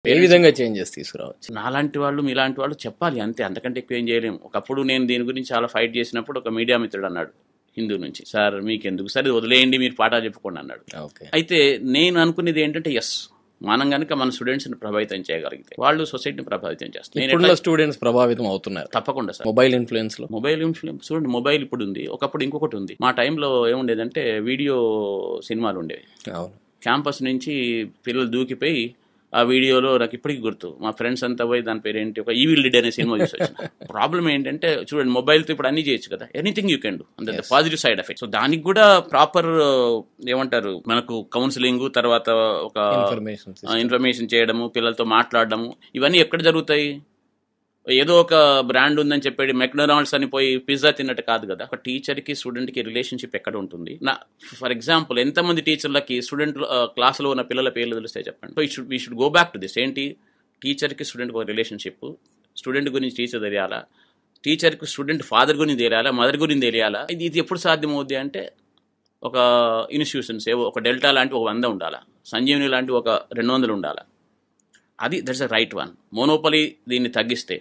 ఏ విధంగా చేంజెస్ తీసుకురావచ్చు? నాలాంటి వాళ్ళు మీలాంటి వాళ్ళు చెప్పాలి అంతే, అంతకంటే ఎక్కువ ఏం చేయలేము. ఒకప్పుడు నేను దీని గురించి చాలా ఫైట్ చేసినప్పుడు ఒక మీడియా మిత్రుడు అన్నాడు హిందూ నుంచి, సార్ మీకెందుకు సార్, వదిలేయండి, మీరు పాఠాలు చెప్పుకోండి అన్నాడు. అయితే నేను అనుకునేది ఏంటంటే, ఎస్, మనం కనుక మన స్టూడెంట్స్ని ప్రభావితం చేయగలిగితే వాళ్ళు సొసైటీని ప్రభావితం చేస్తారు. స్టూడెంట్స్ ప్రభావితం అవుతున్నారు తప్పకుండా సార్. మొబైల్ ఇన్ఫ్లుయెన్స్ చూడండి, మొబైల్ ఇప్పుడు ఉంది, ఒకప్పుడు ఇంకొకటి ఉంది. మా టైంలో ఏముండేదంటే వీడియో సినిమాలు ఉండేవి. క్యాంపస్ నుంచి పిల్లలు దూకిపోయి ఆ వీడియోలో నాకు ఇప్పటికీ గుర్తు, మా ఫ్రెండ్స్ అంతా పోయి దాని పేరు ఏంటి, ఒక ఈవిల్ డెడ్ అనే సినిమా చూసి వచ్చిన. ప్రాబ్లం ఏంటంటే చూడండి, మొబైల్తో ఇప్పుడు అన్ని చేయొచ్చు కదా, ఎనీథింగ్ యూ కెన్ డూ, అంతే పాజిటివ్ సైడ్ ఎఫెక్ట్. సో దానికి కూడా ప్రాపర్ ఏమంటారు, మనకు కౌన్సిలింగ్, తర్వాత ఒక ఇన్ఫర్మేషన్ చేయడము, పిల్లలతో మాట్లాడడము, ఇవన్నీ ఎక్కడ జరుగుతాయి? ఏదో ఒక బ్రాండ్ ఉందని చెప్పేది మెక్డొనాల్డ్స్ అని పోయి పిజ్జా తిన్నట్టు కాదు కదా. ఒక టీచర్కి స్టూడెంట్కి రిలేషన్షిప్ ఎక్కడ ఉంటుంది? ఫర్ ఎగ్జాంపుల్, ఎంతమంది టీచర్లకి స్టూడెంట్ క్లాసులో ఉన్న పిల్లల పేర్లు తెలిస్తే చెప్పండి. So we should go back to this. ఏంటి, టీచర్కి స్టూడెంట్కి ఒక రిలేషన్షిప్, స్టూడెంట్ గురించి టీచర్ తెలియాలా, టీచర్కి స్టూడెంట్ ఫాదర్ గురించి తెలియాలా, మదర్ గురించి తెలియాలా. ఇది ఎప్పుడు సాధ్యమవుద్ది అంటే, ఒక ఇన్స్టిట్యూషన్స్ ఏవో ఒక డెల్టా లాంటి ఒక 100 ఉండాలా, సంజీవని లాంటి ఒక 200 ఉండాలా. అది that's the right one. Monopoly దీన్ని తగ్గిస్తే